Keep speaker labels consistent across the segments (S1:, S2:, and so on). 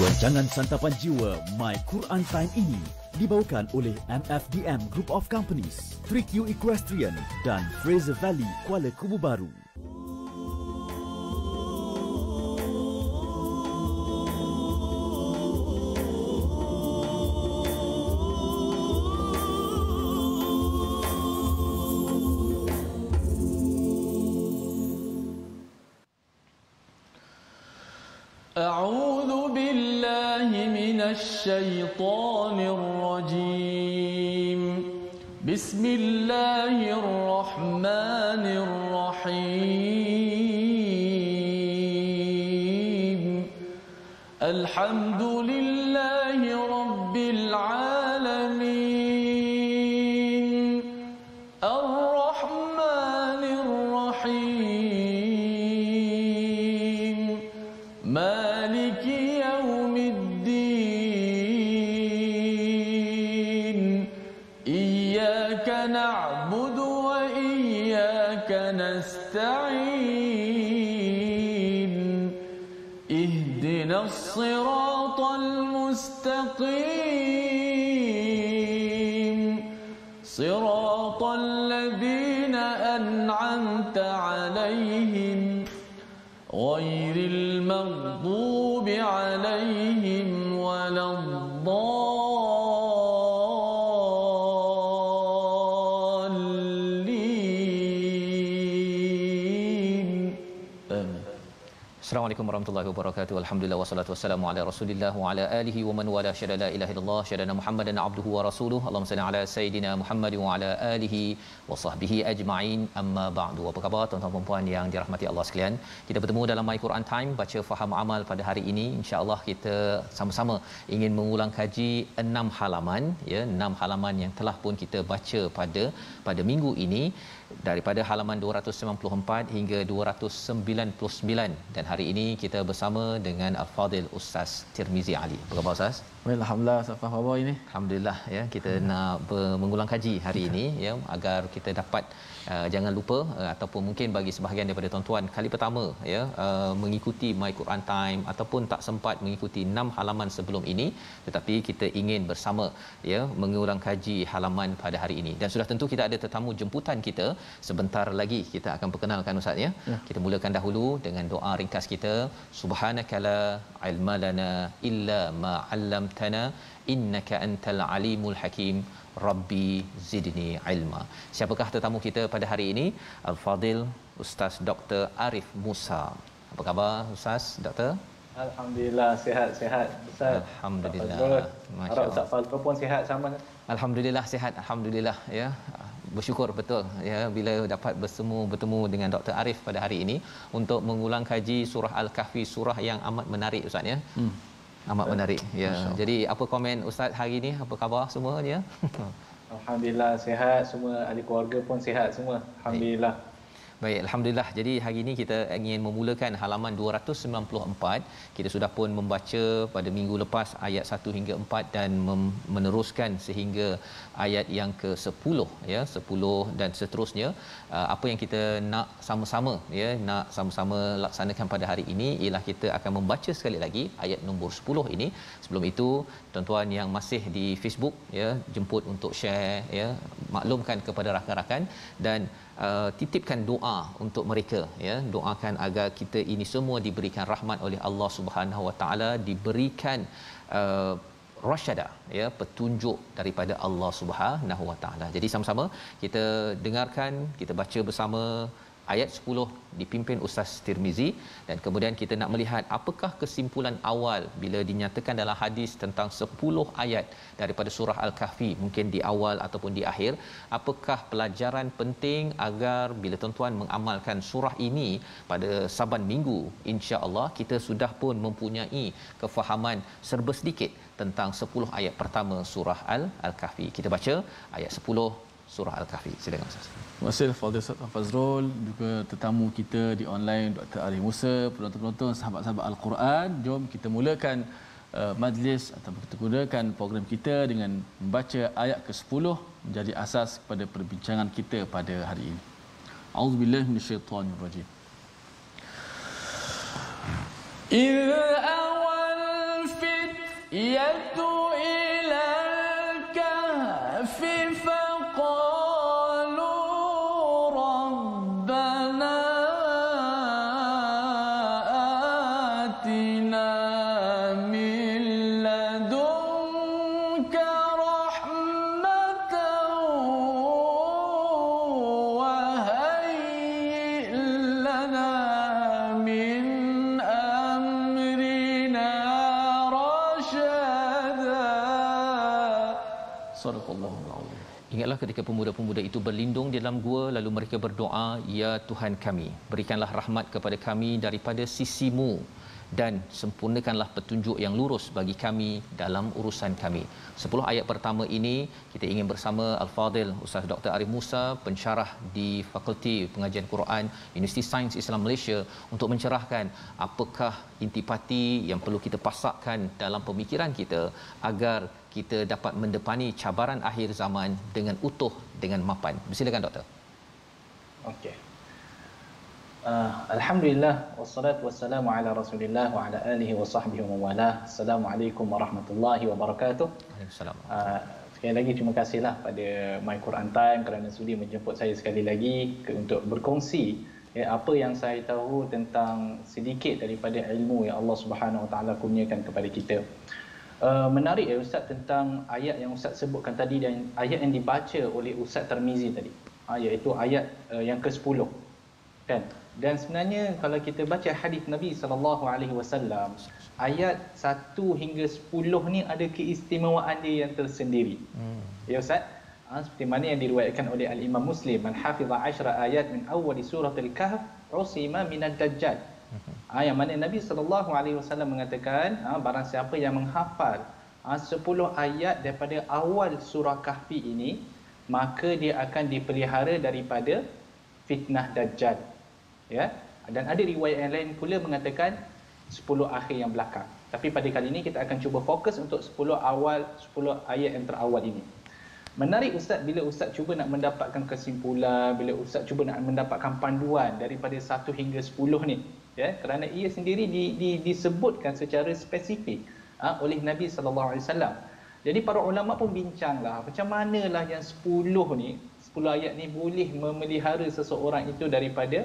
S1: Rancangan Santapan Jiwa My Quran Time ini dibawakan oleh MFDM Group of Companies, 3Q Equestrian dan Fraser Valley Kuala Kubu Baru.
S2: أعوذ بالله من الشيطان الرجيم بسم الله الرحمن الرحيم الحمد لله رب العالمين الرحمن الرحيم مالك يوم الدين إياك نعبد وإياك نستعين اهدنا الصراط المستقيم صراط الذين أنعمت عليهم غير المغضوب عليهم ولا الضالين آمين.
S3: Assalamualaikum warahmatullahi wabarakatuh. Alhamdulillah wassalatu wassalamu ala Rasulillah wa ala alihi wa man wala syada la ilaha illallah syadana Muhammadan abduhu wa rasuluhu. Allahumma salli ala sayidina Muhammad wa ala alihi wa sahbihi ajma'in. Amma ba'du. Apa khabar tuan-tuan dan puan yang dirahmati Allah sekalian? Kita bertemu dalam My Quran Time baca faham amal pada hari ini. Insya-Allah kita sama-sama ingin mengulang kaji 6 halaman ya, 6 halaman yang telah pun kita baca pada minggu ini, daripada halaman 294 hingga 299, dan hari ini kita bersama dengan Al-Fadil Ustaz Tirmizi Ali. Apa khabar Ustaz?
S4: Alhamdulillah, apa khabar ini?
S3: Alhamdulillah ya, kita nak mengulang kaji hari ini ya, agar kita dapat jangan lupa ataupun mungkin bagi sebahagian daripada tuan-tuan kali pertama ya mengikuti My Quran Time ataupun tak sempat mengikuti 6 halaman sebelum ini, tetapi kita ingin bersama ya mengulang kaji halaman pada hari ini. Dan sudah tentu kita ada tetamu jemputan kita. Sebentar lagi kita akan perkenalkan Ustaz ya. Kita mulakan dahulu dengan doa ringkas kita. Subhanakala ilma lana illa ma 'allamtana innaka antal alimul hakim. Rabbi zidni ilma. Siapakah tetamu kita pada hari ini? Al-Fadil Ustaz Dr. Arif Musa. Apa khabar Ustaz Doktor?
S4: Alhamdulillah, sihat Ustaz.
S3: Alhamdulillah.
S4: Harap Ustaz Fazrul pun sihat sama.
S3: Alhamdulillah sihat, alhamdulillah ya. Bersyukur betul ya bila dapat bertemu dengan Dr. Arif pada hari ini untuk mengulang kaji surah Al-Kahfi, surah yang amat menarik Ustaz ya. Amat menarik ya. Jadi apa komen Ustaz hari ini? Apa khabar semuanya?
S4: Alhamdulillah sihat, semua ahli keluarga pun sihat semua. Alhamdulillah.
S3: Baik, alhamdulillah. Jadi hari ini kita ingin memulakan halaman 294. Kita sudah pun membaca pada minggu lepas ayat 1 hingga 4 dan meneruskan sehingga ayat yang ke-10 ya, 10 dan seterusnya. Apa yang kita nak sama-sama ya, nak sama-sama laksanakan pada hari ini ialah kita akan membaca sekali lagi ayat nombor 10 ini. Sebelum itu, tuan-tuan yang masih di Facebook ya, jemput untuk share ya, maklumkan kepada rakan-rakan dan titipkan doa untuk mereka ya, doakan agar kita ini semua diberikan rahmat oleh Allah Subhanahu Wa Taala, diberikan rasyada ya, petunjuk daripada Allah Subhanahu Wa Taala. Jadi sama-sama kita dengarkan, kita baca bersama ayat 10 dipimpin Ustaz Tirmizi, dan kemudian kita nak melihat apakah kesimpulan awal bila dinyatakan dalam hadis tentang 10 ayat daripada surah Al-Kahfi, mungkin di awal ataupun di akhir. Apakah pelajaran penting agar bila tuan-tuan mengamalkan surah ini pada saban minggu, insya-Allah kita sudah pun mempunyai kefahaman serba sedikit tentang 10 ayat pertama surah Al-Kahfi. Kita baca ayat 10 surah Al-Kahfi. Silakan Ustaz.
S4: Terima kasih Fadil Ustaz Fazrul, juga tetamu kita di online Dr. Arif Musa, penonton-penonton, sahabat-sahabat Al-Quran. Jom kita mulakan majlis atau kita mulakan program kita dengan membaca ayat ke-10 menjadi asas kepada perbincangan kita pada hari ini. A'udzubillahi minasyaitonirrajim. إذ أوى الفئة
S2: فتية إلى الكهف فقالوا ربنا آتنا من لدنك رحمة وهيئ لنا من أمرنا رشدا. صدق الله العظيم.
S3: Ingatlah ketika pemuda-pemuda itu berlindung di dalam gua lalu mereka berdoa, ya Tuhan kami, berikanlah rahmat kepada kami daripada sisimu dan sempurnakanlah petunjuk yang lurus bagi kami dalam urusan kami. 10 ayat pertama ini kita ingin bersama Al-Fadil Ustaz Dr. Arif Musa, pensyarah di Fakulti Pengajian Quran Universiti Sains Islam Malaysia, untuk mencerahkan apakah intipati yang perlu kita pasakkan dalam pemikiran kita agar kita dapat mendepani cabaran akhir zaman dengan utuh, dengan mapan. Silakan doktor.
S5: Okey. Alhamdulillah wassalatu wassalamu ala Rasulillah wa ala alihi wa sahbihi wa wala. Assalamualaikum warahmatullahi wabarakatuh.
S3: Waalaikumsalam.
S5: Sekali lagi terima kasihlah pada My Quran Time kerana sudi menjemput saya sekali lagi untuk berkongsi apa yang saya tahu tentang sedikit daripada ilmu yang Allah Subhanahu Wa Taala kurniakan kepada kita. Menarik Ustaz tentang ayat yang Ustaz sebutkan tadi dan ayat yang dibaca oleh Ustaz Tirmizi tadi, iaitu ayat yang ke-10 kan. Dan sebenarnya kalau kita baca hadis Nabi SAW, ayat 1 hingga 10 ni ada keistimewaan dia yang tersendiri. Ya Ustaz, seperti mana yang diriwayatkan oleh Al-Imam Muslim, man hafiza 10 ayat min awal surah Al-Kahf usima minad dajjal. Yang mana Nabi SAW mengatakan, barang siapa yang menghafal 10 ayat daripada awal surah Kahfi ini, maka dia akan dipelihara daripada fitnah dajjal. Ya, dan ada riwayat yang lain pula mengatakan 10 akhir yang belakang. Tapi pada kali ini kita akan cuba fokus untuk 10 ayat yang terawal ini. Menarik Ustaz bila Ustaz cuba nak mendapatkan kesimpulan, bila Ustaz cuba nak mendapatkan panduan daripada 1 hingga 10 ni, ya, kerana ia sendiri disebutkan secara spesifik oleh Nabi sallallahu alaihi wasallam. Jadi para ulama pun bincanglah macam manalah yang 10 ayat ni boleh memelihara seseorang itu daripada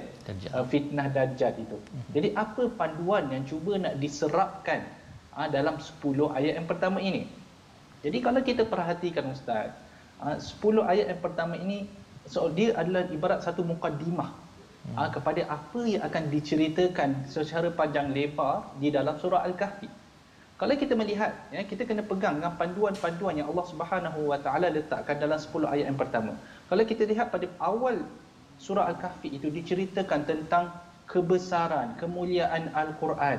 S5: fitnah dajjal itu. Jadi apa panduan yang cuba nak diserapkan dalam 10 ayat yang pertama ini? Jadi kalau kita perhatikan Ustaz, 10 ayat yang pertama ini dia adalah ibarat satu mukaddimah kepada apa yang akan diceritakan secara panjang lebar di dalam surah Al-Kahfi. Kalau kita melihat, ya, kita kena pegang dengan panduan-panduan yang Allah Subhanahu Wa Taala letakkan dalam 10 ayat yang pertama. Kalau kita lihat pada awal surah Al-Kahfi itu diceritakan tentang kebesaran, kemuliaan Al-Quran,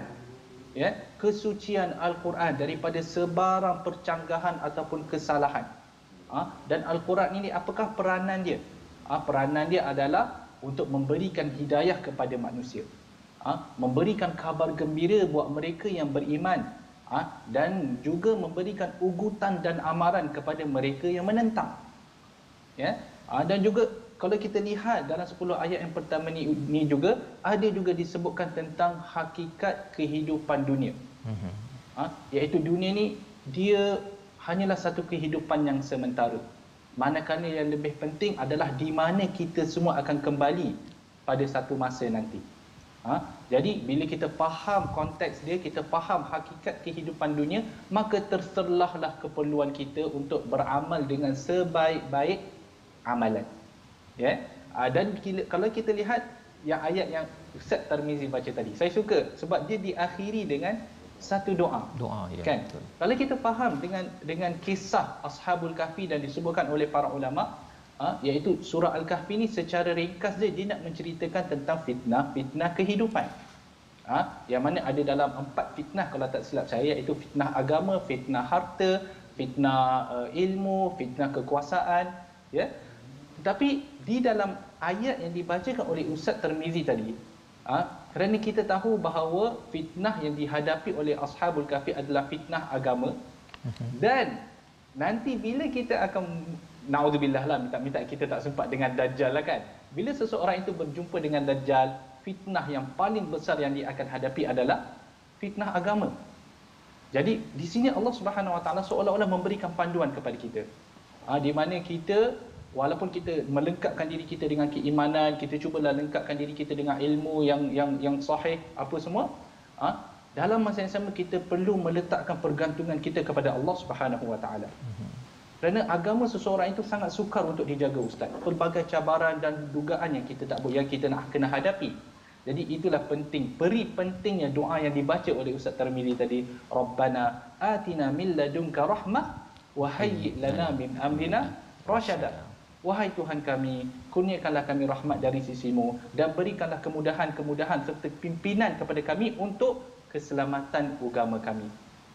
S5: ya, kesucian Al-Quran daripada sebarang percanggahan ataupun kesalahan. Dan Al-Quran ini apakah peranan dia? Peranan dia adalah untuk memberikan hidayah kepada manusia, memberikan khabar gembira buat mereka yang beriman, dan juga memberikan ugutan dan amaran kepada mereka yang menentang. Ya, dan juga kalau kita lihat dalam 10 ayat yang pertama ni juga ada juga disebutkan tentang hakikat kehidupan dunia. Iaitu dunia ni dia hanyalah satu kehidupan yang sementara. Manakala yang lebih penting adalah di mana kita semua akan kembali pada satu masa nanti. Jadi bila kita faham konteks dia, kita faham hakikat kehidupan dunia, maka terserlahlah keperluan kita untuk beramal dengan sebaik-baik amalan. Ya. Dan kalau kita lihat yang ayat yang Ustaz Tirmizi baca tadi, saya suka sebab dia diakhiri dengan satu doa. Ya, kan? Betul. Kalau kita faham dengan kisah Ashabul Kahfi dan disebutkan oleh para ulama, iaitu surah Al-Kahfi ni secara ringkas dia nak menceritakan tentang fitnah kehidupan. Yang mana ada dalam 4 fitnah kalau tak silap saya, iaitu fitnah agama, fitnah harta, fitnah ilmu, fitnah kekuasaan, ya. Tetapi di dalam ayat yang dibacakan oleh Ustaz Tirmizi tadi, kerana kita tahu bahawa fitnah yang dihadapi oleh Ashabul Kahfi adalah fitnah agama, dan nanti bila kita akan, na'udzubillah lah, minta kita tak sempat dengan Dajjal lah kan. Bila seseorang itu berjumpa dengan Dajjal, fitnah yang paling besar yang dia akan hadapi adalah fitnah agama. Jadi di sini Allah Subhanahu Wa Taala seolah-olah memberikan panduan kepada kita. Di mana kita walaupun kita melengkapkan diri kita dengan keimanan, kita cubalah lengkapkan diri kita dengan ilmu yang sahih apa semua, dalam masa yang sama kita perlu meletakkan pergantungan kita kepada Allah Subhanahu Wa Taala. Kerana agama seseorang itu sangat sukar untuk dijaga, ustaz. Pelbagai cabaran dan dugaan yang kita tak yang kita nak kena hadapi. Jadi itulah pentingnya doa yang dibaca oleh Ustaz Tarmizi tadi, Rabbana atina min ladunka rahmah wa hayyi' lana min amrina rasyada. Wahai Tuhan kami, kurniakanlah kami rahmat dari sisimu dan berikanlah kemudahan-kemudahan serta pimpinan kepada kami untuk keselamatan agama kami.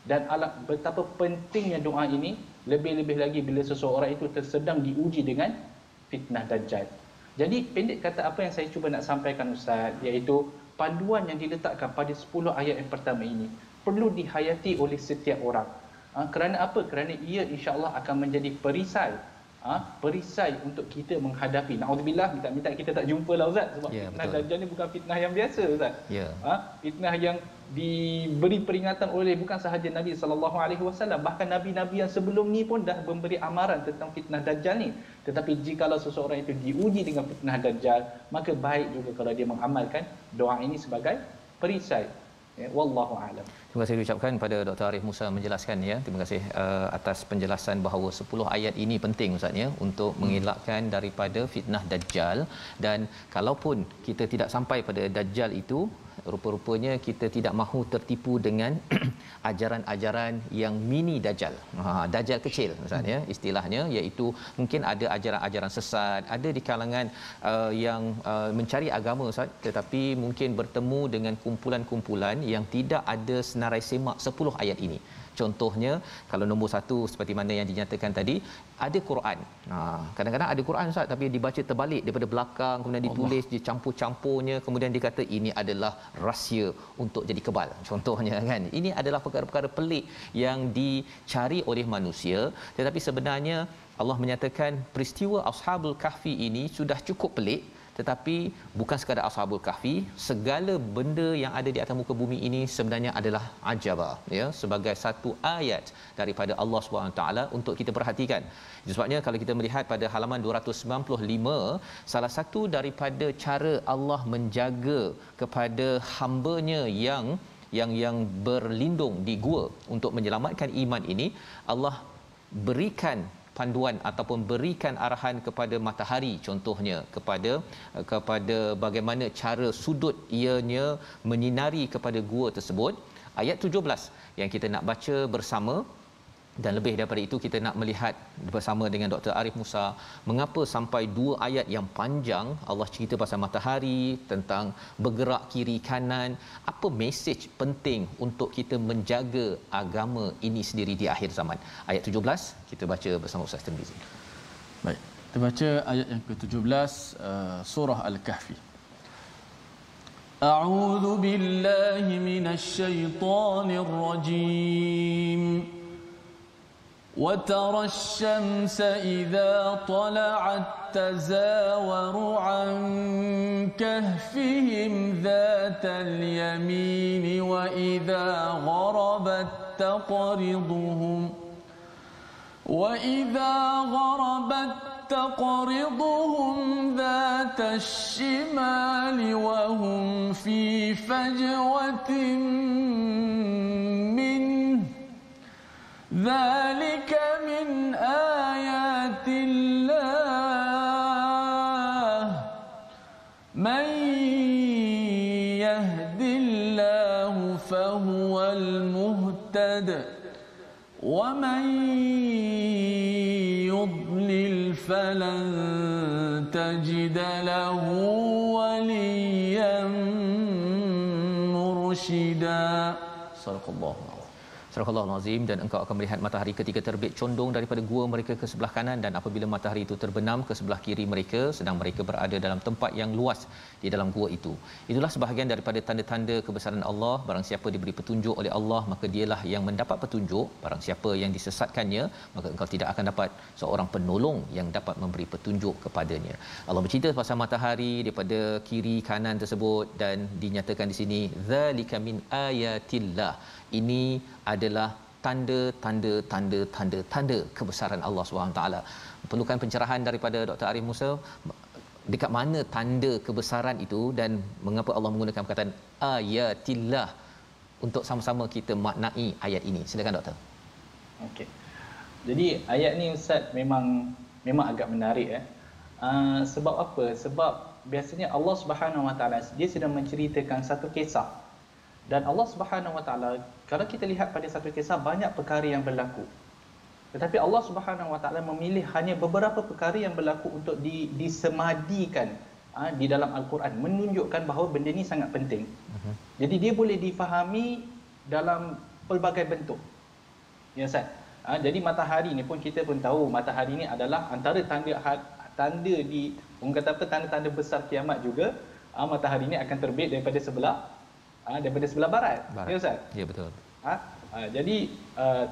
S5: Dan betapa pentingnya doa ini, lebih-lebih lagi bila seseorang itu sedang diuji dengan fitnah Dajjal. Jadi pendek kata apa yang saya cuba nak sampaikan Ustaz, iaitu panduan yang diletakkan pada 10 ayat yang pertama ini perlu dihayati oleh setiap orang. Kerana apa? Kerana ia insya-Allah akan menjadi perisai untuk kita menghadapi. Nauzubillah, minta kita tak jumpa lah Ustaz, sebab fitnah Dajjal ni bukan fitnah yang biasa Ustaz. Fitnah yang diberi peringatan oleh bukan sahaja Nabi SAW, bahkan nabi-nabi yang sebelum ni pun dah memberi amaran tentang fitnah Dajjal ni. Tetapi jikalau seseorang itu diuji dengan fitnah Dajjal, maka baik juga kalau dia mengamalkan doa ini sebagai perisai. Wallahu a'lam.
S3: Terima kasih diucapkan pada Dr. Arif Musa menjelaskan ya. Terima kasih atas penjelasan bahawa 10 ayat ini penting Ustaz ya untuk mengelakkan daripada fitnah Dajjal. Dan kalaupun kita tidak sampai pada Dajjal itu, rupa-rupanya kita tidak mahu tertipu dengan ajaran-ajaran yang mini Dajjal. Dajjal kecil Ustaz ya istilahnya, iaitu mungkin ada ajaran-ajaran sesat, ada di kalangan yang mencari agama Ustaz, tetapi mungkin bertemu dengan kumpulan-kumpulan yang tidak ada senarai semak 10 ayat ini. Contohnya kalau nombor 1 seperti mana yang dinyatakan tadi, ada Quran. Kadang-kadang ada Quran Ustaz tapi dibaca terbalik daripada belakang, kemudian ditulis dicampur-campurnya, kemudian dikata ini adalah rahsia untuk jadi kebal. Contohnya kan. Ini adalah perkara-perkara pelik yang dicari oleh manusia, tetapi sebenarnya Allah menyatakan peristiwa Ashabul Kahfi ini sudah cukup pelik. Tetapi bukan sekadar Ashabul Kahfi, segala benda yang ada di atas muka bumi ini sebenarnya adalah ajaba ya, sebagai satu ayat daripada Allah SWT untuk kita perhatikan. Sebabnya kalau kita melihat pada halaman 295, salah satu daripada cara Allah menjaga kepada hamba-Nya yang berlindung di gua untuk menyelamatkan iman ini, Allah berikan panduan ataupun berikan arahan kepada matahari, contohnya kepada bagaimana cara sudut ianya menyinari kepada gua tersebut. Ayat 17 yang kita nak baca bersama, dan lebih daripada itu kita nak melihat bersama dengan Dr. Arif Musa mengapa sampai 2 ayat yang panjang Allah cerita pasal matahari, tentang bergerak kiri kanan, apa mesej penting untuk kita menjaga agama ini sendiri di akhir zaman. Ayat 17 kita baca bersama Ustaz Tarmizi.
S4: Baik, kita baca ayat yang ke-17 surah Al-Kahfi. A'udzu billahi minasy syaithanir rajim. وترى الشمس إذا طلعت تزاور عن كهفهم ذات اليمين وإذا غربت تقرضهم ذات الشمال وهم في فجوة منه ذلك من آيات الله من يهد الله فهو المهتد ومن يضلل فلن تجد له وليا مرشدا. صدق الله.
S3: Surah Al-Azim. Dan engkau akan melihat matahari ketika terbit condong daripada gua mereka ke sebelah kanan, dan apabila matahari itu terbenam ke sebelah kiri mereka, sedang mereka berada dalam tempat yang luas di dalam gua itu. Itulah sebahagian daripada tanda-tanda kebesaran Allah. Barang siapa diberi petunjuk oleh Allah, maka dialah yang mendapat petunjuk. Barang siapa yang disesatkannya, maka engkau tidak akan dapat seorang penolong yang dapat memberi petunjuk kepadanya. Allah bercerita pasal matahari daripada kiri kanan tersebut, dan dinyatakan di sini zalika min ayatillah. ini adalah tanda kebesaran Allah SWT. Perlukan pencerahan daripada Dr. Arif Musa, dekat mana tanda kebesaran itu dan mengapa Allah menggunakan perkataan ayatillah untuk sama-sama kita maknai ayat ini. Silakan doktor.
S5: Okey. Jadi ayat ni Ustaz memang agak menarik sebab apa? Sebab biasanya Allah Subhanahu Wa Taala dia sedang menceritakan satu kisah. Dan Allah Subhanahu Wa Taala, kalau kita lihat pada satu kisah, banyak perkara yang berlaku. Tetapi Allah Subhanahu Wa Taala memilih hanya beberapa perkara yang berlaku untuk disemadikan di dalam Al-Quran, menunjukkan bahawa benda ni sangat penting. Jadi dia boleh difahami dalam pelbagai bentuk. Ya Ustaz. Jadi matahari ni pun kita pun tahu matahari ni adalah antara tanda di orang kata apa, tanda-tanda besar kiamat juga. Matahari ni akan terbit daripada sebelah barat. Ya Ustaz? Ya betul. Jadi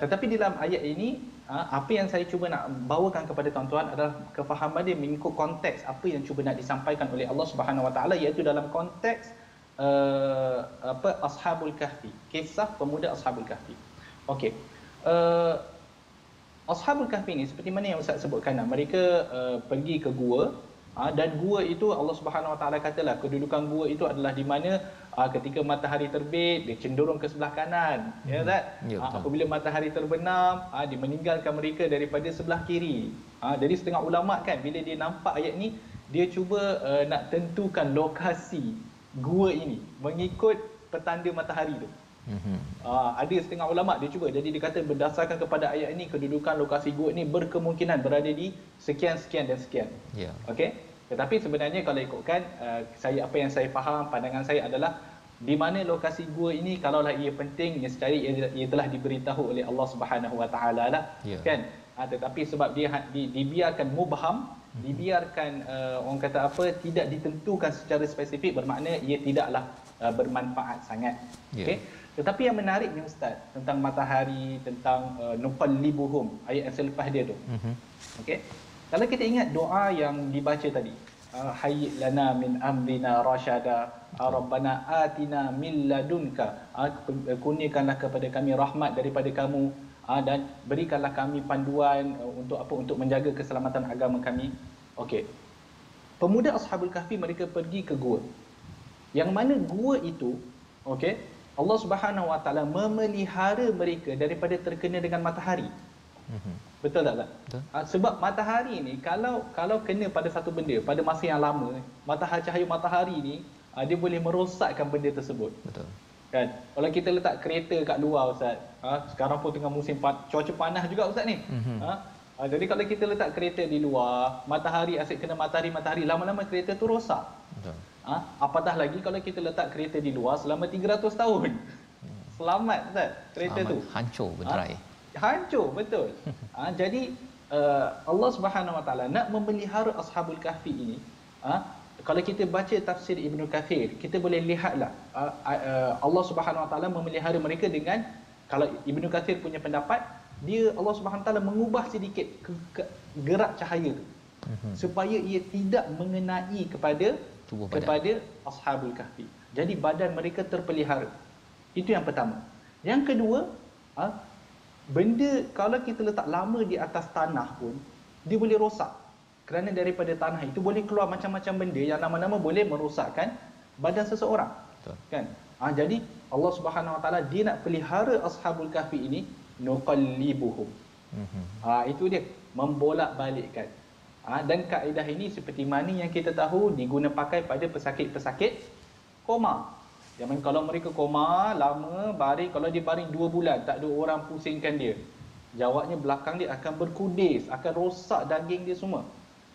S5: tetapi dalam ayat ini apa yang saya cuba nak bawakan kepada tuan-tuan adalah kefahaman dia mengikut konteks apa yang cuba nak disampaikan oleh Allah Subhanahu Wa Taala, iaitu dalam konteks Ashabul Kahfi, kisah pemuda Ashabul Kahfi. Okey. Ashabul Kahfi ni seperti mana yang Ustaz sebutkan, mereka pergi ke gua, dan gua itu Allah Subhanahu Wa Taala katalah kedudukan gua itu adalah di mana ketika matahari terbit dia cenderung ke sebelah kanan, ya Ustaz. Apabila matahari terbenam, dia meninggalkan mereka daripada sebelah kiri. Jadi setengah ulama kan bila dia nampak ayat ni, dia cuba nak tentukan lokasi gua ini mengikut petanda matahari tu. Ada setengah ulama dia cuba, jadi dia kata berdasarkan kepada ayat ini kedudukan lokasi gua ini berkemungkinan berada di sekian dan sekian. Okey. Tetapi sebenarnya kalau ikutkan apa yang saya faham, pandangan saya adalah di mana lokasi gua ini, kalaulah ia penting, nescaya ia telah diberitahu oleh Allah Subhanahu Wa Taala lah, kan. Tetapi sebab dia dibiarkan mubham, dibiarkan orang kata apa, tidak ditentukan secara spesifik, bermakna ia tidaklah bermanfaat sangat. Okey. Tetapi yang menariknya Ustaz tentang matahari, tentang nuqallibuhum, ayat yang selepas dia tu. Okey. Kalau kita ingat doa yang dibaca tadi, hayy lana min amrina rasyada, rabbana atina min ladunka, kurniakanlah kepada kami rahmat daripada kamu, dan berikanlah kami panduan untuk apa, untuk menjaga keselamatan agama kami. Okey. Pemuda Ashabul Kahfi mereka pergi ke gua. Yang mana gua itu, okey, Allah Subhanahu Wa Taala memelihara mereka daripada terkena dengan matahari. Betul tak? Sebab matahari ni kalau kena pada satu benda pada masa yang lama, cahaya matahari ni dia boleh merosakkan benda tersebut. Betul. Kan? Kalau kita letak kereta kat luar Ustaz, sekarang pun tengah musim cuaca panas juga Ustaz ni. Jadi kalau kita letak kereta di luar, matahari asyik kena matahari, lama-lama kereta tu rosak. Betul. Apatah lagi kalau kita letak kereta di luar selama 300 tahun. Selamat Ustaz, kereta tu
S3: hancur berderai.
S5: Hancur, betul. Jadi Allah Subhanahu Wa Taala nak memelihara Ashabul Kahfi ini. Kalau kita baca tafsir Ibnu Kathir, kita boleh lihatlah Allah Subhanahu Wa Taala memelihara mereka dengan, kalau Ibnu Kathir punya pendapat, dia Allah Subhanahu Wa Taala mengubah sedikit gerak cahaya tu supaya ia tidak mengenai kepada Ashabul Kahfi. Jadi badan mereka terpelihara. Itu yang pertama. Yang kedua, benda kalau kita letak lama di atas tanah pun dia boleh rosak, kerana daripada tanah itu boleh keluar macam-macam benda yang lama-lama boleh merosakkan badan seseorang. Betul. Kan? Jadi Allah Subhanahu Wa Taala dia nak pelihara Ashabul Kahfi ini, nuqallibuhum. Itu dia, membolak-balikkan. Dan kaedah ini seperti mana yang kita tahu diguna pakai pada pesakit-pesakit koma. Zaman kalau mereka koma lama, baring, kalau dia baring 2 bulan tak ada orang pusingkan dia, jawabnya belakang dia akan berkudis, akan rosak daging dia semua.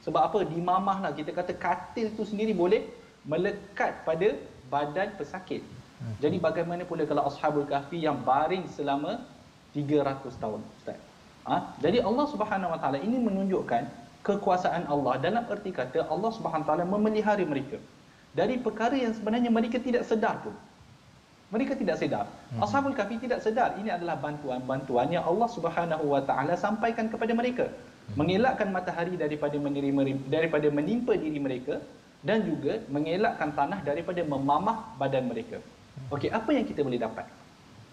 S5: Sebab apa? Dimamahlah, kita kata katil tu sendiri boleh melekat pada badan pesakit. Jadi bagaimana pula kalau Ashabul Kahfi yang baring selama 300 tahun Ustaz? Jadi Allah Subhanahu Wa Taala ini menunjukkan kekuasaan Allah, dalam erti kata Allah Subhanahu Wa Taala memelihara mereka dari perkara yang sebenarnya mereka tidak sedar pun. Mereka tidak sedar. Ashabul Kahfi tidak sedar ini adalah bantuan yang Allah Subhanahu Wa Taala sampaikan kepada mereka, mengelakkan matahari daripada menimpa diri mereka, dan juga mengelakkan tanah daripada memamah badan mereka. Okey, apa yang kita boleh dapat?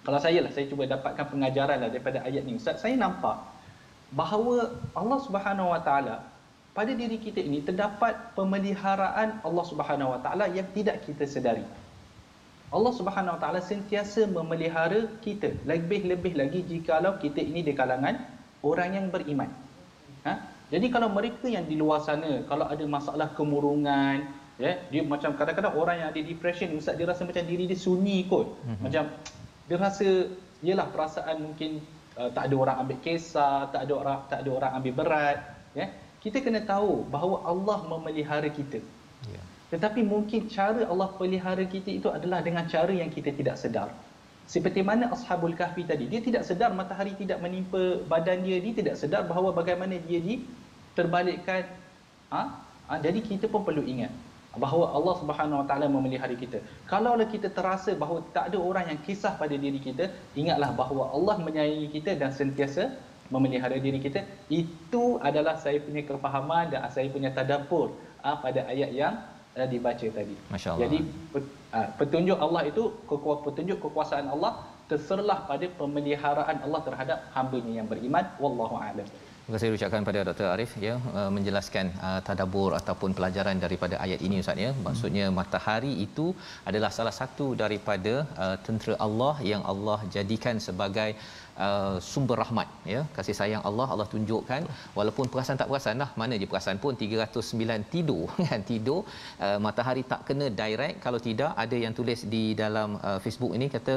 S5: Kalau saya cuba dapatkan pengajaran lah daripada ayat ni Ustaz, saya nampak bahawa Allah Subhanahu Wa Taala pada diri kita ini terdapat pemeliharaan Allah Subhanahu Wa Taala yang tidak kita sedari. Allah Subhanahu Wa Taala sentiasa memelihara kita, lebih-lebih lagi jikalau kita ini di kalangan orang yang beriman. Jadi kalau mereka yang di luar sana, kalau ada masalah kemurungan, ya, dia macam kadang-kadang orang yang ada depression, Ustaz, dia rasa macam diri dia sunyi kot. Macam dia rasa yalah perasaan mungkin tak ada orang ambil kisah, tak ada orang ambil berat, ya. Kita kena tahu bahawa Allah memelihara kita. Ya. Tetapi mungkin cara Allah pelihara kita itu adalah dengan cara yang kita tidak sedar. Seperti mana Ashabul Kahfi tadi, dia tidak sedar matahari tidak menimpa badan dia tidak sedar bahawa bagaimana dia terbalikkan. Jadi kita pun perlu ingat bahawa Allah Subhanahu Wa Taala memelihara kita. Kalaulah kita terasa bahawa tak ada orang yang kisah pada diri kita, ingatlah bahawa Allah menyayangi kita dan sentiasa memelihara diri kita. Itu adalah saya punya kefahaman dan saya punya tadabbur pada ayat yang dibaca tadi. Jadi petunjuk Allah itu, petunjuk kekuasaan Allah terserlah pada pemeliharaan Allah terhadap hamba-Nya yang beriman. Wallahu a'lam.
S3: Terima kasih ucapkan pada Dr. Arif ya, menjelaskan tadabbur ataupun pelajaran daripada ayat ini Ustaz ya. Maksudnya matahari itu adalah salah satu daripada tentera Allah yang Allah jadikan sebagai sumber rahmat ya, kasih sayang Allah tunjukkan, walaupun perasan tak perasan lah, mana je perasan pun 309 tidur kan, tidur matahari tak kena direct. Kalau tidak, ada yang tulis di dalam Facebook ini kata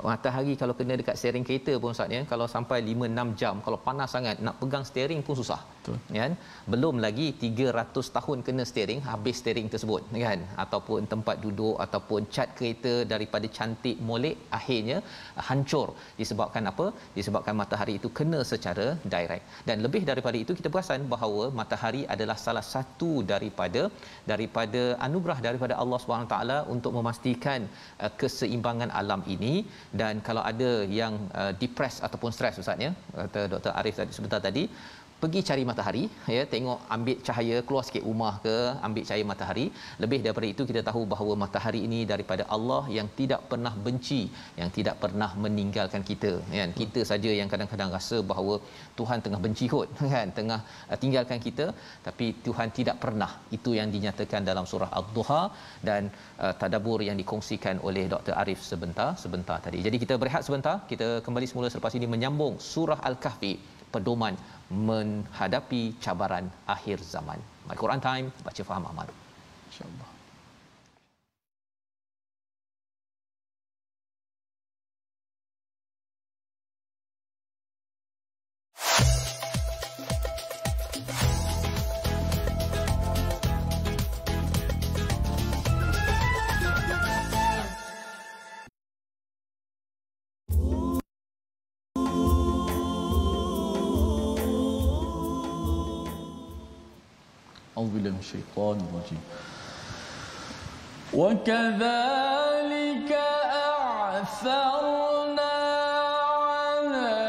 S3: matahari kalau kena dekat steering kereta pun Ustaz ya, kalau sampai 5-6 jam, kalau panas sangat nak pegang steering pun susah. Betul. Kan, belum lagi 300 tahun kena steering, habis steering tersebut kan, ataupun tempat duduk ataupun cat kereta daripada cantik molek akhirnya hancur disebabkan apa? Disebabkan matahari itu kena secara direct. Dan lebih daripada itu, kita perasan bahawa matahari adalah salah satu daripada anugerah daripada Allah SWT untuk memastikan keseimbangan alam ini. Dan kalau ada yang depressed ataupun stres Ustaz ya, kata Dr. Arif sebentar tadi, pergi cari matahari ya, tengok, ambil cahaya, keluar sikit rumah ke, ambil cahaya matahari. Lebih daripada itu, kita tahu bahawa matahari ini daripada Allah yang tidak pernah benci, yang tidak pernah meninggalkan kita kan. Kita saja yang kadang-kadang rasa bahawa Tuhan tengah benci kot kan, tengah tinggalkan kita, tapi Tuhan tidak pernah. Itu yang dinyatakan dalam surah Ad-Duha dan tadabbur yang dikongsikan oleh Dr. Arif sebentar tadi. Jadi kita berehat sebentar, kita kembali semula selepas ini menyambung surah Al-Kahfi, pedoman menghadapi cabaran akhir zaman. My Quran Time, baca faham amal. InsyaAllah.
S4: A'udzubillahi minasyaitonir rajim. Wa kadzalika a'tharna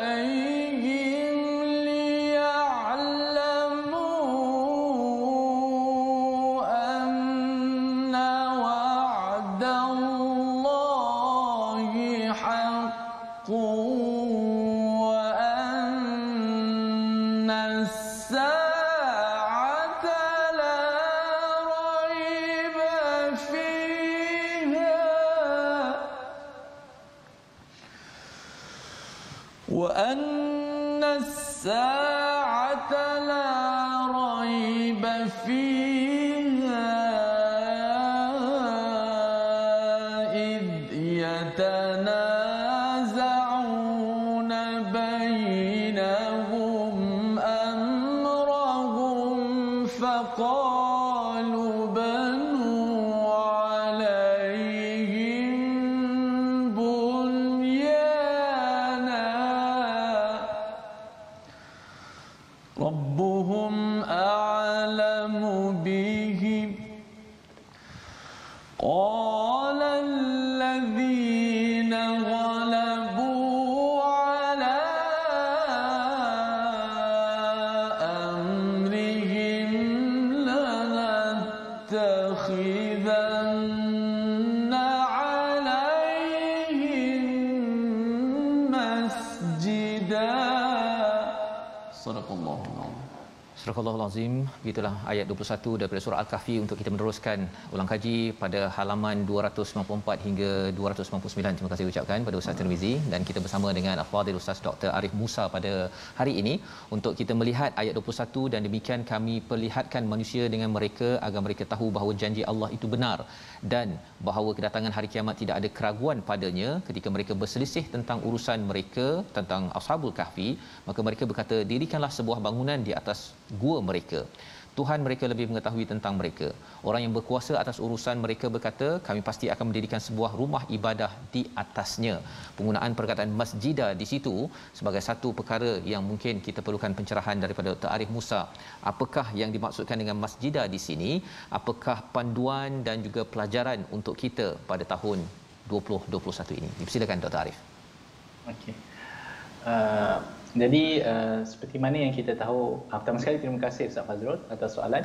S4: 'alaihim liya'lamu anna wa'dallahi haqqun wa anna وأن الساعة لا ريب فيها إذ يتنازعون بينهم أمرهم فقالوا بنوا عليهم ربهم أعلم بهم قال الذين غلبوا على أمرهم لنتخذن عليهم Sadaqallahu.
S3: Surah Al-Azim, begitulah ayat 21 daripada surah Al-Kahfi untuk kita meneruskan ulang kaji pada halaman 294 hingga 299. Terima kasih ucapkan pada Ustaz Tirmizi, dan kita bersama dengan Al-Fadhil Ustaz Dr. Arif Musa pada hari ini untuk kita melihat ayat 21, dan demikian kami perlihatkan manusia dengan mereka agar mereka tahu bahawa janji Allah itu benar dan bahawa kedatangan hari kiamat tidak ada keraguan padanya. Ketika mereka berselisih tentang urusan mereka tentang Ashabul Kahfi, maka mereka berkata, dirikanlah sebuah bangunan di atas gua mereka. Tuhan mereka lebih mengetahui tentang mereka. Orang yang berkuasa atas urusan mereka berkata, kami pasti akan mendirikan sebuah rumah ibadah di atasnya. Penggunaan perkataan masjidah di situ sebagai satu perkara yang mungkin kita perlukan pencerahan daripada Dr. Arif Musa. Apakah yang dimaksudkan dengan masjidah di sini? Apakah panduan dan juga pelajaran untuk kita pada tahun 2021 ini? Silakan Dr. Arif.
S5: Okey. Jadi seperti mana yang kita tahu, pertama sekali terima kasih Ustaz Fazrul atas soalan.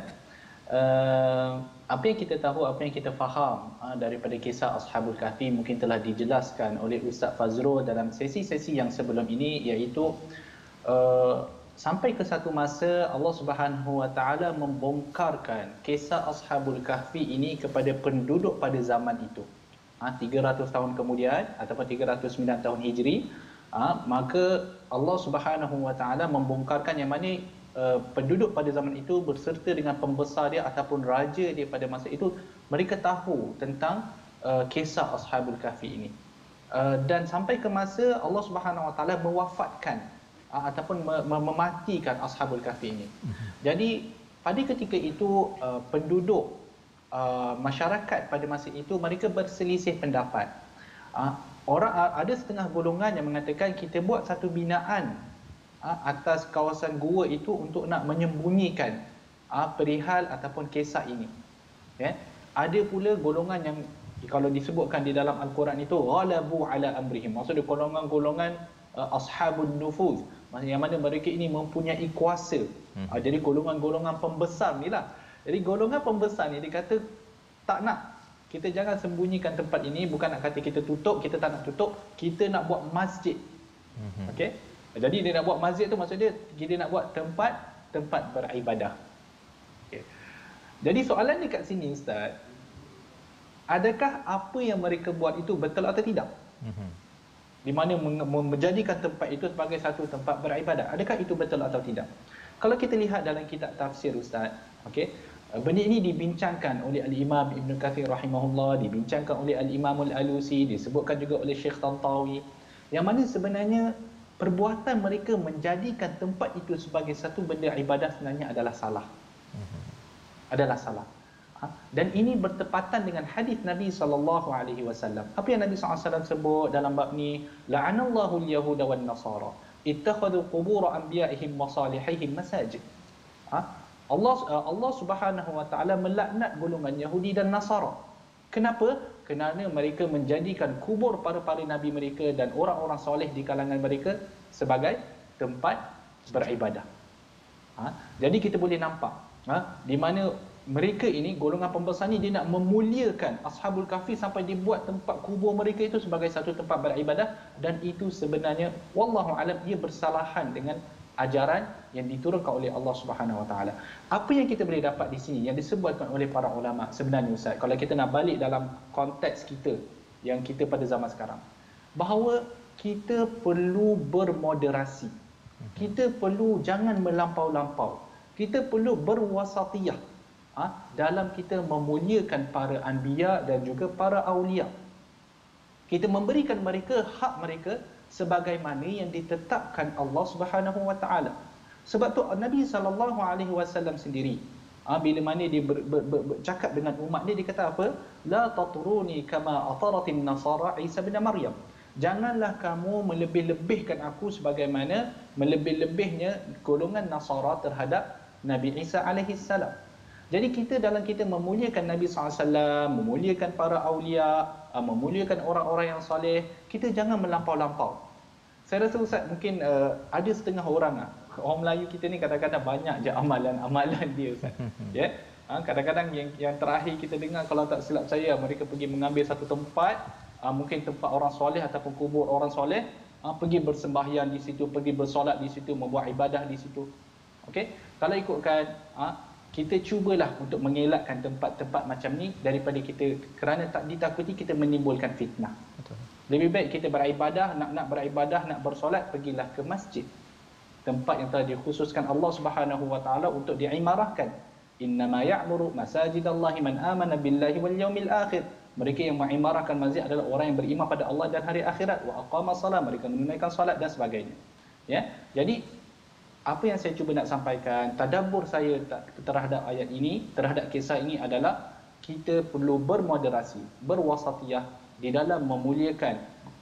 S5: Apa yang kita tahu, apa yang kita faham daripada kisah Ashabul Kahfi mungkin telah dijelaskan oleh Ustaz Fazrul dalam sesi-sesi yang sebelum ini, iaitu sampai ke satu masa Allah Subhanahu Wa Taala membongkarkan kisah Ashabul Kahfi ini kepada penduduk pada zaman itu. 300 tahun kemudian ataupun 309 tahun Hijri, maka Allah Subhanahu Wa Taala membongkarkan yang mana penduduk pada zaman itu berserta dengan pembesar dia ataupun raja dia pada masa itu, mereka tahu tentang kisah Ashabul Kahfi ini. Dan sampai ke masa Allah Subhanahu Wa Taala mewafatkan ataupun mematikan Ashabul Kahfi ini. Jadi pada ketika itu penduduk masyarakat pada masa itu mereka berselisih pendapat. Orang ada setengah golongan yang mengatakan kita buat satu binaan atas kawasan gua itu untuk nak menyembunyikan perihal ataupun kisah ini. Ya. Ada pula golongan yang kalau disebutkan di dalam Al-Quran itu ghalabu ala amrihim. Maksudnya golongan-golongan ashabun nufuz. Maksudnya yang mana mereka ini mempunyai kuasa. Jadi golongan-golongan pembesar ni lah. Jadi golongan pembesar ni dia kata tak nak, kita jangan sembunyikan tempat ini, bukan nak kata kita tutup, kita tak nak tutup, kita nak buat masjid. Okey. Jadi dia nak buat masjid tu maksud dia kita nak buat tempat beribadah. Okey. Jadi soalan ni kat sini Ustaz, adakah apa yang mereka buat itu betul atau tidak? Di mana menjadikan tempat itu sebagai satu tempat beribadah, adakah itu betul atau tidak? Kalau kita lihat dalam kitab tafsir Ustaz, okey, benda ini dibincangkan oleh Al-Imam Ibn Kathir rahimahullah, dibincangkan oleh Al-Imam Al-Alusi, disebutkan juga oleh Syekh Tantawi, yang mana sebenarnya perbuatan mereka menjadikan tempat itu sebagai satu benda ibadah sebenarnya adalah salah. Adalah salah. Dan ini bertepatan dengan hadis Nabi SAW. Apa yang Nabi SAW sebut dalam bab ni? La'anallahu al-yahuda wan nasara ittakhadhu qubur anbiya'ihim wa salihihim masajid. Allah Subhanahu Wa Taala melaknat golongan Yahudi dan Nasara. Kenapa? Kerana mereka menjadikan kubur para nabi mereka dan orang-orang soleh di kalangan mereka sebagai tempat beribadah. Jadi kita boleh nampak di mana mereka ini, golongan pembesar ni, dia nak memuliakan Ashabul Kahfi sampai dibuat tempat kubur mereka itu sebagai satu tempat beribadah, dan itu sebenarnya wallahu alam ia bersalahan dengan ajaran yang diturunkan oleh Allah Subhanahu Wa Taala. Apa yang kita boleh dapat di sini yang disebutkan oleh para ulama sebenarnya Ustaz, kalau kita nak balik dalam konteks kita yang kita pada zaman sekarang, bahawa kita perlu bermoderasi. Kita perlu jangan melampau-lampau. Kita perlu berwasatiyah dalam kita memuliakan para anbiya dan juga para aulia. Kita memberikan mereka hak mereka sebagaimana yang ditetapkan Allah Subhanahu Wa Taala. Sebab tu Nabi SAW sendiri bila mana dia bercakap dengan umat dia, dia kata apa? La tatruni kama ataratin nasara Isa bin Maryam. Janganlah kamu melebih-lebihkan aku sebagaimana melebih-lebihnya golongan Nasara terhadap Nabi Isa alaihi salam. Jadi kita dalam kita memuliakan Nabi SAW, memuliakan para awliya, memuliakan orang-orang yang soleh, kita jangan melampau-lampau. Saya rasa Ustaz mungkin ada setengah orang Melayu kita ni kadang-kadang banyak je amalan-amalan dia Ustaz. Ya. Kadang-kadang yang terakhir kita dengar, kalau tak silap saya, mereka pergi mengambil satu tempat, mungkin tempat orang soleh ataupun kubur orang soleh, pergi bersembahyang di situ, pergi bersolat di situ, membuat ibadah di situ. Okey, kalau ikutkan kita cubalah untuk mengelakkan tempat-tempat macam ni daripada kita, kerana tak ditakuti kita menimbulkan fitnah.
S3: Betul.
S5: Lebih baik kita beribadah, nak beribadah, nak bersolat, pergilah ke masjid, tempat yang telah dikhususkan Allah Subhanahu wa taala untuk diimarahkan. Innama ya'muru masajidallahi man amana billahi wal yaumil akhir. Mereka yang mengimarahkan masjid adalah orang yang beriman pada Allah dan hari akhirat. Wa aqama salat, mereka menunaikan solat dan sebagainya. Ya. Jadi apa yang saya cuba nak sampaikan, tadabbur saya terhadap ayat ini, terhadap kisah ini adalah kita perlu bermoderasi, berwasatiyah di dalam memuliakan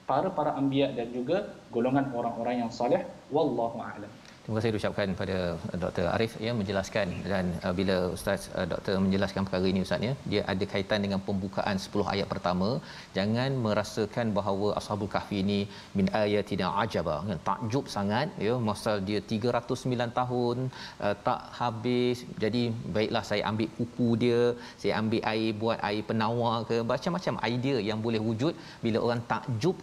S5: para anbiya dan juga golongan orang-orang yang soleh. Wallahu a'lam.
S3: Terima kasih diucapkan pada Dr. Arif ya, menjelaskan, dan bila Ustaz Dr. menjelaskan perkara ini Ustaz ya, dia ada kaitan dengan pembukaan 10 ayat pertama. Jangan merasakan bahawa Ashabul Kahfi ini min ayatina ajaba, takjub sangat ya, masa dia 309 tahun tak habis. Jadi baiklah saya ambil kuku dia, saya ambil air buat air penawar ke, macam-macam idea yang boleh wujud bila orang takjub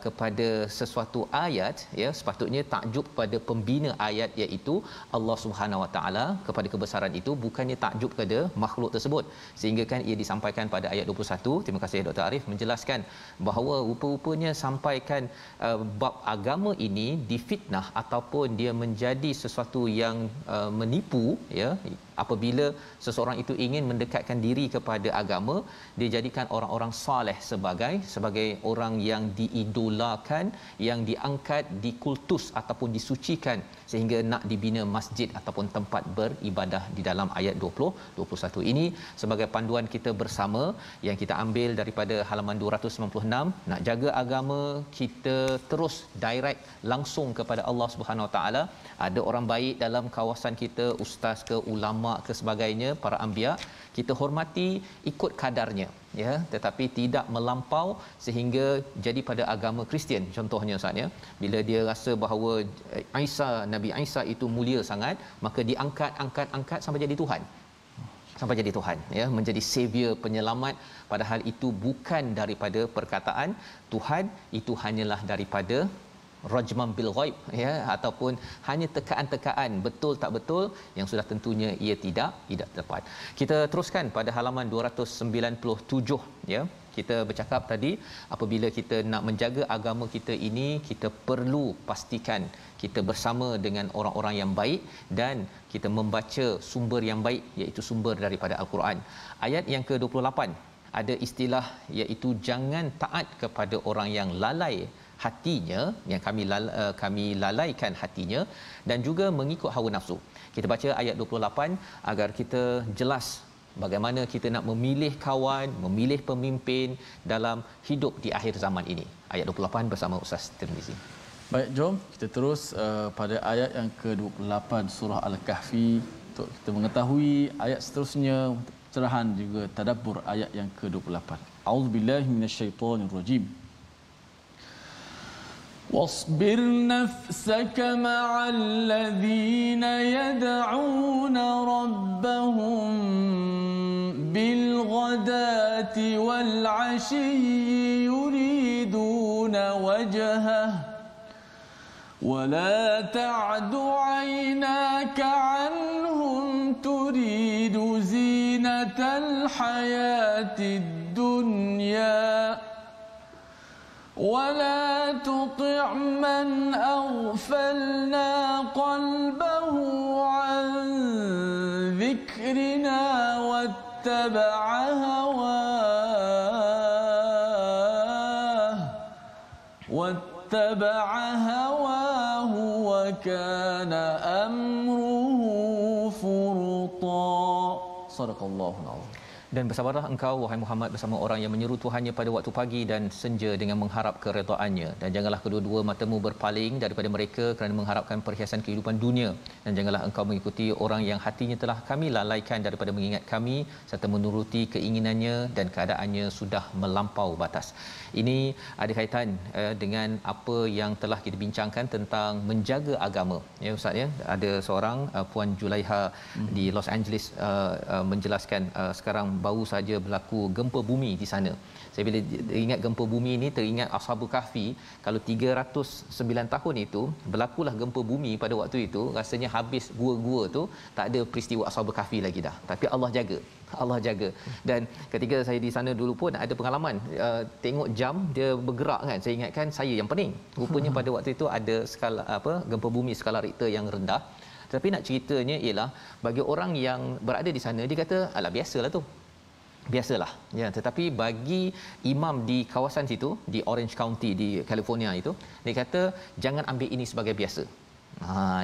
S3: kepada sesuatu ayat ya. Sepatutnya takjub pada pembina ayat, iaitu Allah Subhanahu Wa Taala, kepada kebesaran itu, bukannya takjub kepada makhluk tersebut. Sehingga kan ia disampaikan pada ayat 21. Terima kasih Dr. Arif menjelaskan bahawa rupa-rupanya sampaikan bab agama ini difitnah ataupun dia menjadi sesuatu yang menipu ya. Apabila seseorang itu ingin mendekatkan diri kepada agama, dia jadikan orang-orang soleh sebagai orang yang diidolakan, yang diangkat, dikultus ataupun disucikan, sehingga nak dibina masjid ataupun tempat beribadah di dalam ayat 20-21 ini sebagai panduan kita bersama yang kita ambil daripada halaman 296. Nak jaga agama, kita terus direct langsung kepada Allah Subhanahu Wa Taala. Ada orang baik dalam kawasan kita, ustaz ke, ulama ke, sebagainya, para anbiya, kita hormati ikut kadarnya ya, tetapi tidak melampau sehingga jadi pada agama Kristian contohnya Ustaz ya, bila dia rasa bahawa Nabi Isa itu mulia sangat, maka diangkat sampai jadi Tuhan ya, menjadi savior, penyelamat, padahal itu bukan daripada perkataan Tuhan, itu hanyalah daripada rajman bil ghaib ya, ataupun hanya tekaan-tekaan betul tak betul yang sudah tentunya ia tidak tepat. Kita teruskan pada halaman 297 ya. Kita bercakap tadi, apabila kita nak menjaga agama kita ini, kita perlu pastikan kita bersama dengan orang-orang yang baik dan kita membaca sumber yang baik, iaitu sumber daripada Al-Quran. Ayat yang ke-28 ada istilah iaitu jangan taat kepada orang yang lalai hatinya, yang kami lalaikan hatinya, dan juga mengikut hawa nafsu. Kita baca ayat 28 agar kita jelas bagaimana kita nak memilih kawan, memilih pemimpin dalam hidup di akhir zaman ini. Ayat 28 bersama Ustaz Tirmizi.
S4: Baik, jom kita terus pada ayat yang ke-28 surah Al-Kahfi untuk kita mengetahui ayat seterusnya, cerahan juga tadabbur ayat yang ke-28. A'udzubillahi minasyaitonirrajim.
S2: واصبر نفسك مع الذين يدعون ربهم بالغداة والعشي يريدون وجهه ولا تعد عيناك عنهم تريد زينة الحياة الدنيا ولا تطع من أغفلنا قلبه عن ذكرنا واتبع هواه وكان أمره فرطا.
S4: صدق الله العظيم.
S3: Dan bersabarlah engkau wahai Muhammad bersama orang yang menyeru Tuhannya pada waktu pagi dan senja dengan mengharap keredaannya, dan janganlah kedua-dua matamu berpaling daripada mereka kerana mengharapkan perhiasan kehidupan dunia, dan janganlah engkau mengikuti orang yang hatinya telah kami lalaikan daripada mengingat kami serta menuruti keinginannya dan keadaannya sudah melampau batas. Ini ada kaitan dengan apa yang telah kita bincangkan tentang menjaga agama ya Ustaz ya. Ada seorang Puan Julaiha di Los Angeles menjelaskan sekarang baru saja berlaku gempa bumi di sana. Saya bila ingat gempa bumi ini teringat Ashabul Kahfi. Kalau 309 tahun itu berlakulah gempa bumi pada waktu itu, rasanya habis gua-gua tu, tak ada peristiwa Ashabul Kahfi lagi dah. Tapi Allah jaga. Dan ketika saya di sana dulu pun ada pengalaman tengok jam dia bergerak kan. Saya ingatkan saya yang pening. Rupanya pada waktu itu ada skala gempa bumi skala Richter yang rendah. Tapi nak ceritanya ialah bagi orang yang berada di sana, dia kata alah biasalah ya, tetapi bagi imam di kawasan situ di Orange County di California itu, dia kata jangan ambil ini sebagai biasa.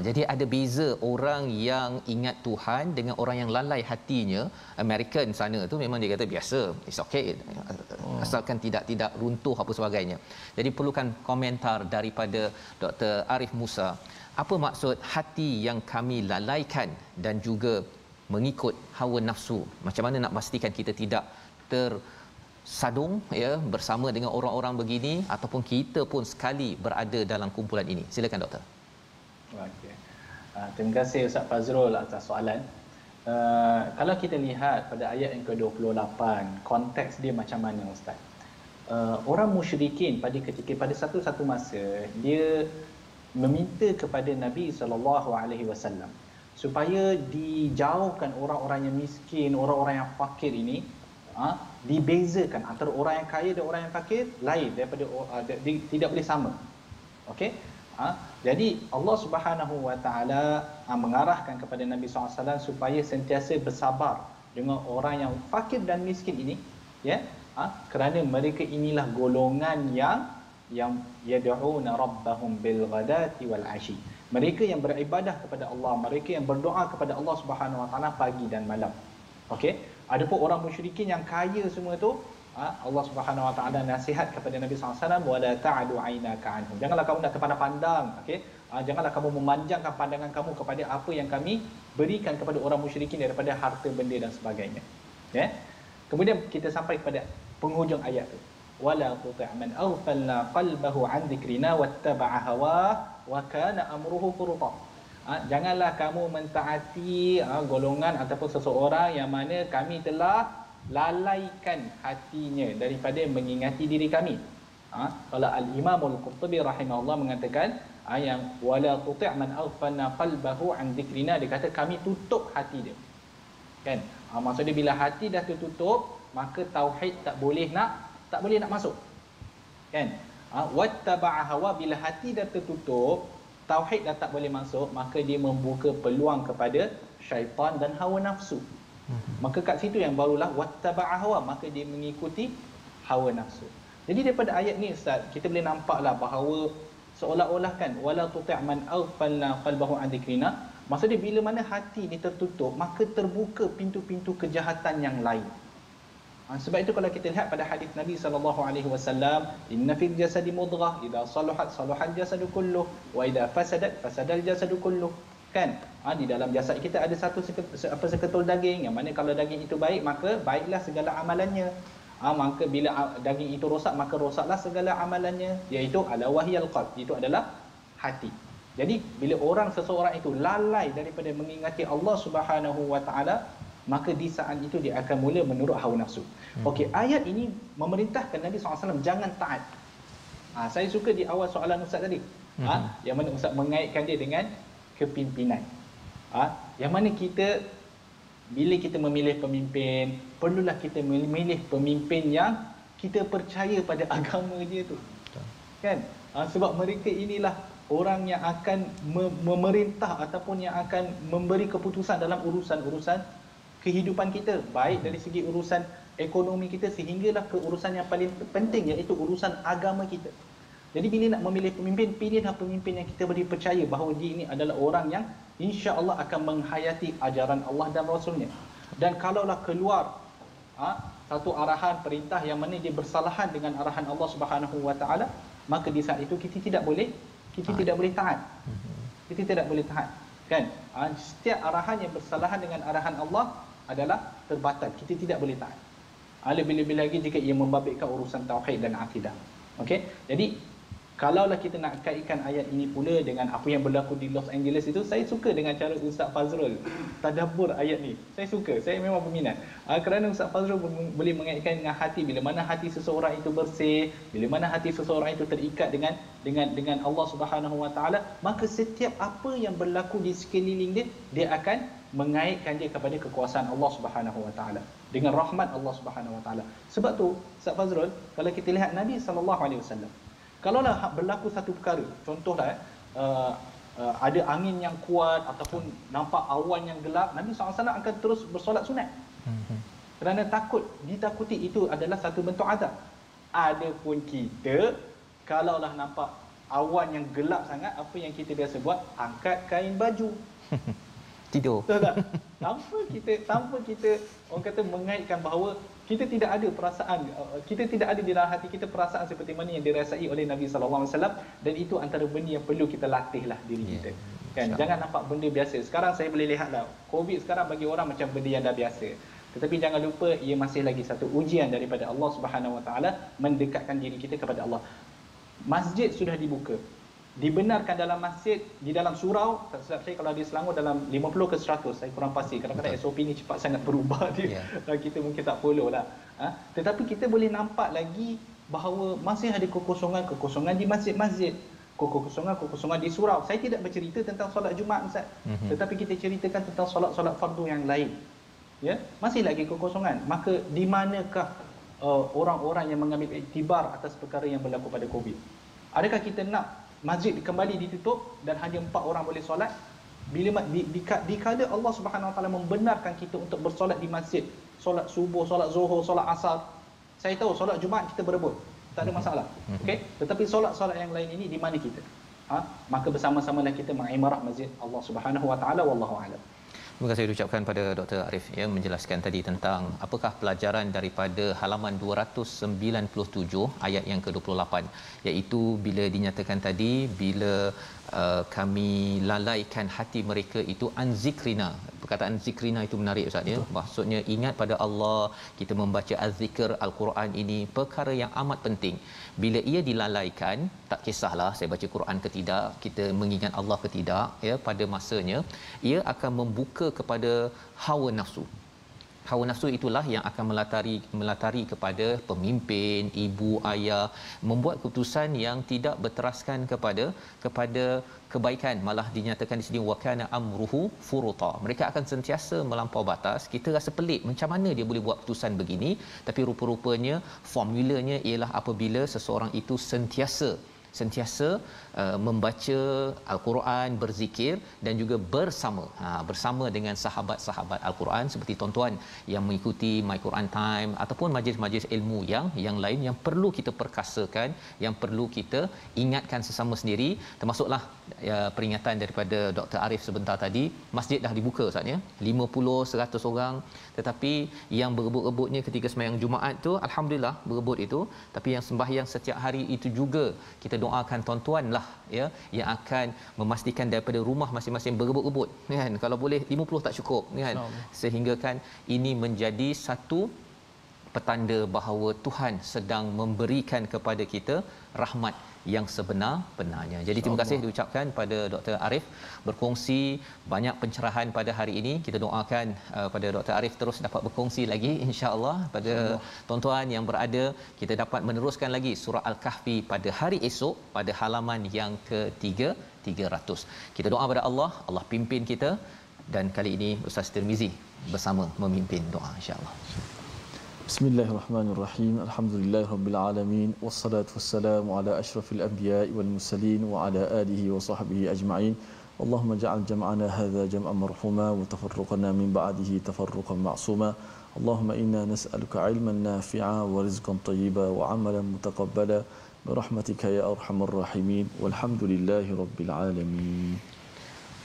S3: Jadi ada beza orang yang ingat Tuhan dengan orang yang lalai hatinya. American sana tu memang dia kata biasa, it's okay, asalkan tidak runtuh apa sebagainya. Jadi perlukan komentar daripada Dr. Arif Musa. Apa maksud hati yang kami lalaikan dan juga mengikut hawa nafsu? Macam mana nak pastikan kita tidak tersadung ya bersama dengan orang-orang begini, ataupun kita pun sekali berada dalam kumpulan ini? Silakan doktor.
S5: Okey. Terima kasih Ustaz Fazrul atas soalan. Kalau kita lihat pada ayat yang ke-28, konteks dia macam mana Ustaz? Orang musyrikin pada satu masa dia meminta kepada Nabi SAW supaya dijauhkan orang-orang yang miskin, orang-orang yang fakir ini, dibezakan antara orang yang kaya dan orang yang fakir lain daripada tidak boleh sama. Okey? Jadi Allah Subhanahu Wa Taala mengarahkan kepada Nabi SAW supaya sentiasa bersabar dengan orang yang fakir dan miskin ini, ya, kerana mereka inilah golongan yang yad'una rabbahum bil ghadati wal ashi. Mereka yang beribadah kepada Allah, mereka yang berdoa kepada Allah Subhanahu Wa Taala pagi dan malam. Okey, adapun orang musyrikin yang kaya semua tu, Allah Subhanahu Wa Taala nasihat kepada Nabi SAW, wala ta'du 'ainaka 'anhum. Janganlah kamu nak terpandang-pandang, okey? Janganlah kamu memanjangkan pandangan kamu kepada apa yang kami berikan kepada orang musyrikin daripada harta benda dan sebagainya. Ya. Kemudian kita sampai kepada penghujung ayat tu. Wala tuti' man aghfalna qalbahu 'an dhikrina wattaba'a hawa wa kana amruhu furuta. Janganlah kamu mentaati golongan ataupun seseorang yang mana kami telah lalaikan hatinya daripada mengingati diri kami. Kalau Al-Imam Al-Qurtubi rahimahullah mengatakan yang wala tuti' man aghfalna qalbahu 'an dhikrina, dia kata kami tutup hati dia. Kan? Maksudnya bila hati dah tertutup, maka tauhid tak boleh nak masuk. Kan? Wattaba'a hawa, bila hati dah tertutup, tauhid dah tak boleh masuk, maka dia membuka peluang kepada syaitan dan hawa nafsu. Maka kat situ yang barulah wattaba'a hawa, maka dia mengikuti hawa nafsu. Jadi daripada ayat ni Ustaz, kita boleh nampaklah bahawa seolah-olah kan wala tuti' man aghfalna qalbahu 'an dhikrina, maksudnya bila mana hati ni tertutup, maka terbuka pintu-pintu kejahatan yang lain. Sebab itu kalau kita lihat pada hadis Nabi SAW, inna fil jasadi mudghah, idza salahat salahal jasadu kulluh, wa idza fasadat fasadal jasadu kulluh. Kan? Di dalam jasad kita ada satu seketul daging, yang mana kalau daging itu baik, maka baiklah segala amalannya. Maka bila daging itu rosak, maka rosaklah segala amalannya, iaitu ala wahyal qalb, itu adalah hati. Jadi bila seseorang itu lalai daripada mengingati Allah Subhanahu Wa Taala, maka di saat itu dia akan mula menurut hawa nafsu. Okey, ayat ini memerintahkan Nabi SAW jangan taat. Saya suka di awal soalan Ustaz tadi, yang mana Ustaz mengaitkan dia dengan kepimpinan. Yang mana kita bila kita memilih pemimpin, perlulah kita memilih pemimpin yang kita percaya pada agama dia tu. Kan? Sebab mereka inilah orang yang akan memerintah ataupun yang akan memberi keputusan dalam urusan-urusan kehidupan kita, baik dari segi urusan ekonomi kita sehinggalah ke urusan yang paling penting, iaitu urusan agama kita. Jadi bila nak memilih pemimpin, pilihlah pemimpin yang kita boleh percaya bahawa dia ini adalah orang yang insya-Allah akan menghayati ajaran Allah dan Rasulnya. Dan kalaulah keluar satu arahan perintah yang mana dia bersalahan dengan arahan Allah Subhanahu Wa Taala, maka di saat itu kita tidak boleh taat. Kita tidak boleh taat. Kan? Setiap arahan yang bersalahan dengan arahan Allah adalah terbatal. Kita tidak boleh taat. Lebih-lebih lagi jika ia membabitkan urusan tauhid dan akidah. Okey? Jadi Kalaulah kita nak kaitkan ayat ini pula dengan apa yang berlaku di Los Angeles itu, saya suka dengan cara Ustaz Fazrul tadabbur ayat ni. Saya suka, saya memang berminat. Kerana Ustaz Fazrul boleh mengaitkan dengan hati. Bila mana hati seseorang itu bersih, bila mana hati seseorang itu terikat dengan Allah Subhanahu Wa Taala, maka setiap apa yang berlaku di sekeliling dia akan mengaitkan dia kepada kekuasaan Allah Subhanahu Wa Taala, dengan rahmat Allah Subhanahu Wa Taala. Sebab tu Ustaz Fazrul, kalau kita lihat Nabi sallallahu alaihi wasallam, kalaulah berlaku satu perkara, contohlah ada angin yang kuat ataupun nampak awan yang gelap, Nabi SAW akan terus bersolat sunat. Kerana ditakuti itu adalah satu bentuk azab. Adapun kita, kalaulah nampak awan yang gelap sangat, apa yang kita biasa buat? Angkat kain baju.
S3: Tidur.
S5: Betul tak? Tanpa kita orang kata mengaitkan bahawa kita tidak ada perasaan, kita tidak ada di dalam hati kita perasaan seperti mana yang dirasai oleh Nabi sallallahu alaihi wasallam, dan itu antara benda yang perlu kita latihlah diri kita. Kan, jangan nampak benda biasa. Sekarang saya boleh lihatlah COVID sekarang bagi orang macam benda yang dah biasa. Tetapi jangan lupa ia masih lagi satu ujian daripada Allah Subhanahu Wa Taala mendekatkan diri kita kepada Allah. Masjid sudah dibuka. Dibenarkan dalam masjid, di dalam surau, tak silap saya kalau di Selangor dalam 50 ke 100, saya kurang pasti. Kadang-kadang SOP ni cepat sangat berubah dia. Kita mungkin tak follow lah. Tetapi kita boleh nampak lagi bahawa masih ada kekosongan di masjid-masjid. Kekosongan di surau. Saya tidak bercerita tentang solat Jumaat, Ustaz. Tetapi kita ceritakan tentang solat-solat fardu yang lain. Ya, masih lagi kekosongan. Maka di manakah orang-orang yang mengambil iktibar atas perkara yang berlaku pada COVID? Adakah kita nak masjid kembali ditutup dan hanya 4 orang boleh solat? Bila dikala Allah Subhanahu Wa Taala membenarkan kita untuk bersolat di masjid, solat subuh, solat zuhur, solat asar. Saya tahu solat Jumaat kita berebut, tak ada masalah. Okey, tetapi solat-solat yang lain ini di mana kita? Maka bersama-samalah kita mengimarah masjid Allah Subhanahu Wa Taala, wallahu a'lam.
S3: Terima kasih diucapkan pada Dr. Arif yang menjelaskan tadi tentang apakah pelajaran daripada halaman 297 ayat yang ke-28, iaitu bila dinyatakan tadi bila kami lalaikan hati mereka itu an zikrina. Perkataan zikrina itu menarik Ustaz ya. Maksudnya ingat pada Allah, kita membaca az-zikr al-Quran ini perkara yang amat penting. Bila ia dilalaikan, tak kisahlah saya baca Quran ke tidak, kita mengingat Allah ke tidak ya, pada masanya ia akan membuka kepada hawa nafsu. Hawa nafsu itulah yang akan melatari kepada pemimpin, ibu, ayah membuat keputusan yang tidak berteraskan kepada kebaikan. Malah dinyatakan di sini wa kana amruhu furuta. Mereka akan sentiasa melampau batas. Kita rasa pelik macam mana dia boleh buat keputusan begini, tapi rupa-rupanya formulanya ialah apabila seseorang itu sentiasa membaca Al-Quran, berzikir dan juga bersama dengan sahabat-sahabat Al-Quran seperti tuan-tuan yang mengikuti My Quran Time ataupun majlis-majlis ilmu yang lain yang perlu kita perkasakan, yang perlu kita ingatkan sesama sendiri, termasuklah peringatan daripada Dr. Arif sebentar tadi. Masjid dah dibuka Ustaz ya, 50 100 orang, tetapi yang berebut-rebutnya ketika sembahyang Jumaat tu alhamdulillah berebut itu, tapi yang sembahyang setiap hari itu juga kita doakan tuan-tuan lah ya, yang akan memastikan daripada rumah masing-masing berebut-rebut kan, kalau boleh 50 tak cukup kan, sehingga kan ini menjadi satu petanda bahawa Tuhan sedang memberikan kepada kita rahmat yang sebenar-benarnya. Jadi terima kasih diucapkan pada Dr. Arif berkongsi banyak pencerahan pada hari ini. Kita doakan pada Dr. Arif terus dapat berkongsi lagi insya-Allah pada tuan-tuan yang berada, kita dapat meneruskan lagi surah Al-Kahfi pada hari esok pada halaman yang ke-300. Kita doa pada Allah, Allah pimpin kita, dan kali ini Ustaz Tirmizi bersama memimpin doa insya-Allah.
S4: Bismillahirrahmanirrahim. Alhamdulillahirabbil alamin wassalatu wassalamu ala asyrafil anbiya'i wal mursalin wa ala alihi wa sahbihi ajma'in. Allahumma ja'al jam'ana hadha jam'an marhuma wa tafarruqana min ba'dihi tafarruqan ma'suma. Allahumma inna nas'aluka 'ilman nafi'a wa rizqan thayyiban wa 'amalan mutaqabbala bi rahmatika ya arhamar rahimin. Walhamdulillahirabbil alamin.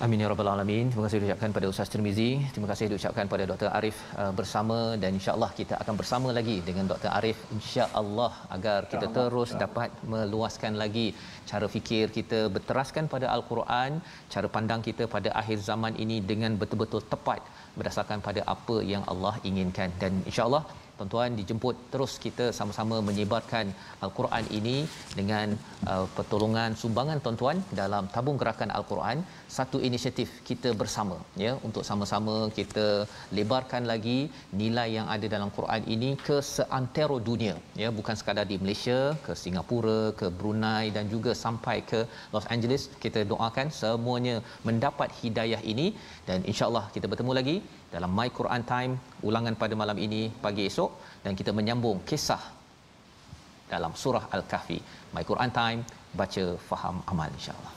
S3: Amin ya rabbal alamin. Terima kasih diucapkan pada Ustaz Tirmizi, terima kasih diucapkan pada Dr. Arif bersama, dan insya-Allah kita akan bersama lagi dengan Dr. Arif insya-Allah agar kita terus dapat meluaskan lagi cara fikir kita, berteraskan pada Al-Quran, cara pandang kita pada akhir zaman ini dengan betul-betul tepat berdasarkan pada apa yang Allah inginkan. Dan insya-Allah tuan-tuan dijemput terus kita sama-sama menyebarkan al-Quran ini dengan pertolongan sumbangan tuan-tuan dalam tabung gerakan al-Quran, satu inisiatif kita bersama ya untuk sama-sama kita lebarkan lagi nilai yang ada dalam Quran ini ke seantero dunia ya, bukan sekadar di Malaysia, ke Singapura, ke Brunei dan juga sampai ke Los Angeles. Kita doakan semuanya mendapat hidayah ini dan insya-Allah kita bertemu lagi dalam My Quran Time ulangan pada malam ini pagi esok dan kita menyambung kisah dalam surah Al-Kahfi. My Quran Time, baca, faham, amal insya-Allah.